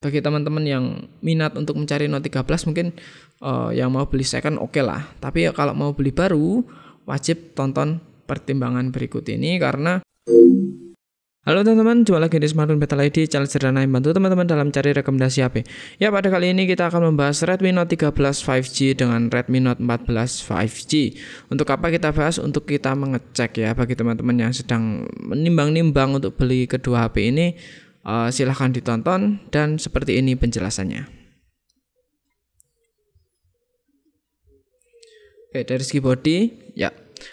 bagi teman-teman yang minat untuk mencari Note 13 mungkin yang mau beli second oke lah. Tapi kalau mau beli baru wajib tonton pertimbangan berikut ini karena halo teman-teman, jumpa lagi di Smartphone Battle ID, channel sederhana yang bantu teman-teman dalam cari rekomendasi HP. Ya, pada kali ini kita akan membahas Redmi Note 13 5G dengan Redmi Note 14 5G. Untuk apa kita bahas? Untuk kita mengecek ya, bagi teman-teman yang sedang menimbang-nimbang untuk beli kedua HP ini, silahkan ditonton dan seperti ini penjelasannya. Oke, dari segi body, ya.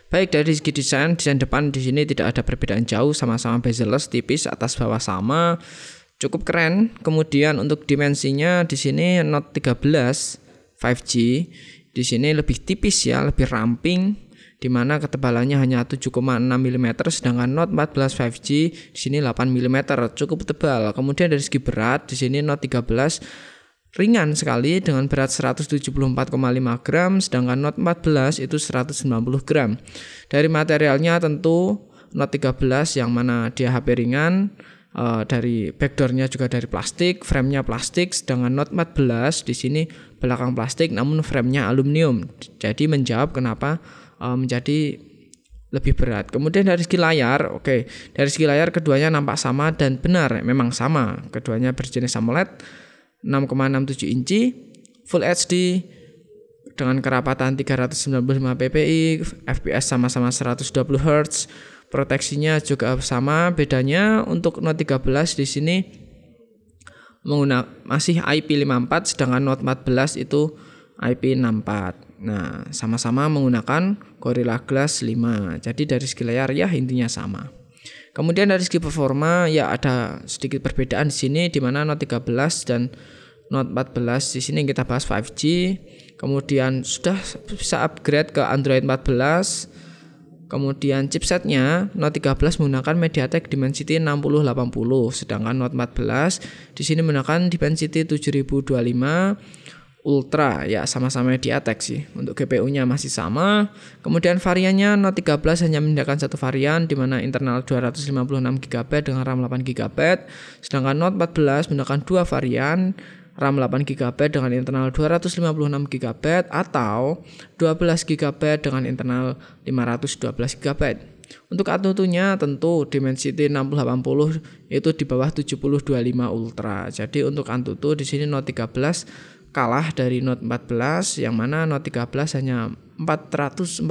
Baik dari segi desain depan di sini tidak ada perbedaan jauh, sama-sama bezel-less, tipis, atas bawah sama, cukup keren. Kemudian untuk dimensinya di sini Note 13 5G di sini lebih tipis ya, lebih ramping, di mana ketebalannya hanya 7,6 mm, sedangkan Note 14 5G di sini 8 mm, cukup tebal. Kemudian dari segi berat di sini Note 13 ringan sekali dengan berat 174,5 gram, sedangkan Note 14 itu 190 gram. Dari materialnya tentu Note 13 yang mana dia HP ringan, dari backdoornya juga dari plastik, framenya plastik, sedangkan Note 14 di sini belakang plastik namun framenya aluminium. Jadi menjawab kenapa menjadi lebih berat. Kemudian dari segi layar, dari segi layar keduanya nampak sama dan benar, memang sama. Keduanya berjenis AMOLED 6,67 inci, Full HD dengan kerapatan 395 ppi, fps sama-sama 120 Hz, proteksinya juga sama. Bedanya untuk Note 13 di sini menggunakan masih IP54, sedangkan Note 14 itu IP64. Nah, sama-sama menggunakan Gorilla Glass 5. Jadi dari segi layar ya intinya sama. Kemudian dari segi performa ya ada sedikit perbedaan di sini, di mana Note 13 dan Note 14 di sini kita bahas 5G. Kemudian sudah bisa upgrade ke Android 14. Kemudian chipsetnya Note 13 menggunakan MediaTek Dimensity 6080, sedangkan Note 14 di sini menggunakan Dimensity 7025 Ultra, ya sama-sama MediaTek sih. Untuk GPU-nya masih sama. Kemudian variannya Note 13 hanya membedakan satu varian, di mana internal 256GB dengan RAM 8GB, sedangkan Note 14 menggunakan dua varian, RAM 8GB dengan internal 256GB atau 12GB dengan internal 512GB. Untuk Antutunya tentu Dimensity 6080 itu di bawah 7025 Ultra. Jadi untuk Antutu di sini Note 13 kalah dari Note 14, yang mana Note 13 hanya 448.000,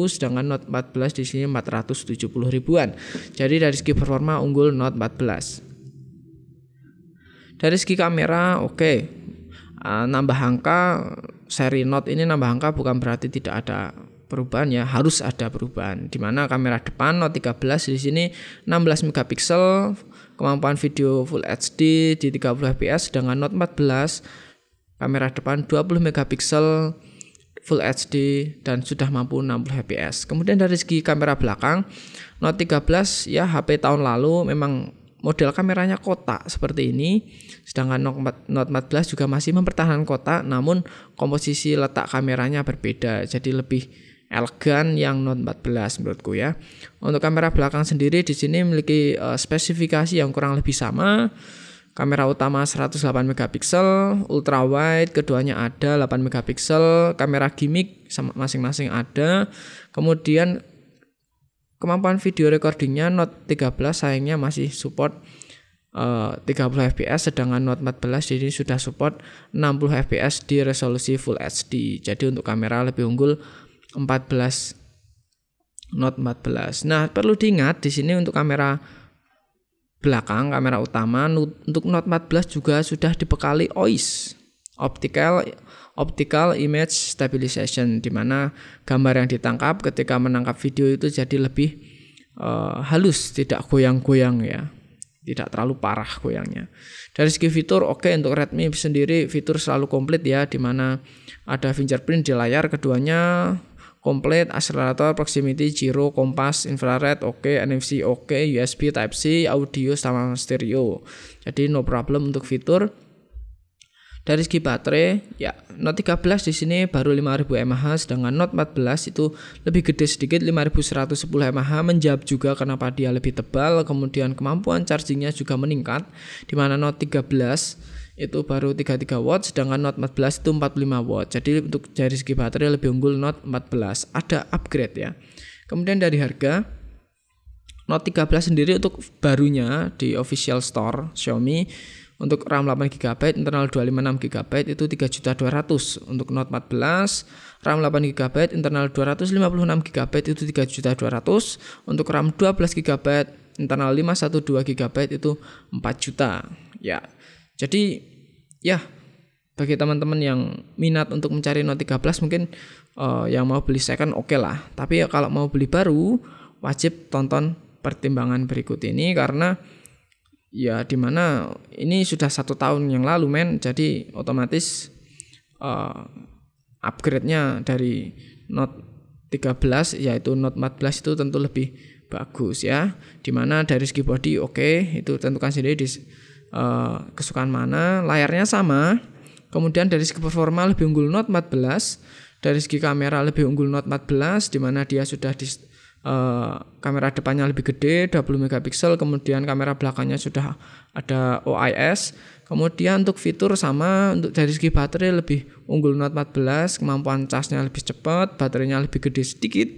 sedangkan Note 14 di sini 470 ribuan. Jadi dari segi performa unggul Note 14. Dari segi kamera nambah angka, seri Note ini nambah angka bukan berarti tidak ada perubahan ya, harus ada perubahan. Di mana kamera depan Note 13 di sini 16 megapiksel, kemampuan video Full HD di 30 fps, sedangkan Note 14 kamera depan 20 megapiksel Full HD dan sudah mampu 60 fps. Kemudian dari segi kamera belakang, Note 13 ya HP tahun lalu memang model kameranya kotak seperti ini, sedangkan Note 14 juga masih mempertahankan kotak, namun komposisi letak kameranya berbeda, jadi lebih elegan yang Note 14 menurutku ya. Untuk kamera belakang sendiri di sini memiliki spesifikasi yang kurang lebih sama. Kamera utama 108 megapiksel, ultra wide keduanya ada 8 megapiksel, kamera gimmick masing-masing ada. Kemudian kemampuan video recordingnya Note 13 sayangnya masih support 30 fps, sedangkan Note 14 ini sudah support 60 fps di resolusi Full HD. Jadi untuk kamera lebih unggul Note 14. Nah, perlu diingat di sini untuk kamera belakang, kamera utama untuk Note 14 juga sudah dibekali OIS, Optical Image Stabilization, di mana gambar yang ditangkap ketika menangkap video itu jadi lebih halus, tidak goyang-goyang ya, tidak terlalu parah goyangnya. Dari segi fitur untuk Redmi sendiri fitur selalu komplit ya, di mana ada fingerprint di layar keduanya komplit, akselerator, proximity, gyro, kompas, infrared NFC USB Type-C, audio sama stereo. Jadi no problem untuk fitur. Dari segi baterai, ya Note 13 di sini baru 5000 mAh, sedangkan Note 14 itu lebih gede sedikit 5110 mAh, menjawab juga kenapa dia lebih tebal. Kemudian kemampuan chargingnya juga meningkat, di mana Note 13 itu baru 33 watt, sedangkan Note 14 itu 45 watt. Jadi untuk dari segi baterai lebih unggul Note 14. Ada upgrade ya. Kemudian dari harga, Note 13 sendiri untuk barunya di official store Xiaomi untuk RAM 8GB, internal 256GB itu 3.200.000. Untuk Note 14, RAM 8GB, internal 256GB itu 3.200.000. Untuk RAM 12GB, internal 512GB itu 4 juta. Ya. Jadi ya, bagi teman-teman yang minat untuk mencari Note 13 mungkin yang mau beli second oke lah. Tapi ya kalau mau beli baru wajib tonton pertimbangan berikut ini, karena ya dimana ini sudah 1 tahun yang lalu jadi otomatis upgrade-nya dari Note 13 yaitu Note 14 itu tentu lebih bagus ya. Dimana dari segi body oke, itu tentukan sendiri di kesukaan mana. Layarnya sama, kemudian dari segi performa lebih unggul Note 14, dari segi kamera lebih unggul Note 14, dimana dia sudah di kamera depannya lebih gede 20 megapiksel, kemudian kamera belakangnya sudah ada OIS. Kemudian untuk fitur sama, untuk dari segi baterai lebih unggul Note 14, kemampuan casnya lebih cepat, baterainya lebih gede sedikit.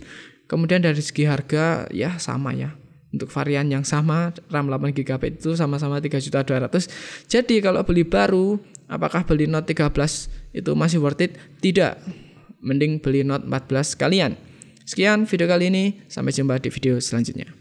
Kemudian dari segi harga ya sama ya. Untuk varian yang sama, RAM 8GB itu sama-sama 3.200.000. Jadi kalau beli baru, apakah beli Note 13 itu masih worth it? Tidak. Mending beli Note 14 sekalian. Sekian video kali ini, sampai jumpa di video selanjutnya.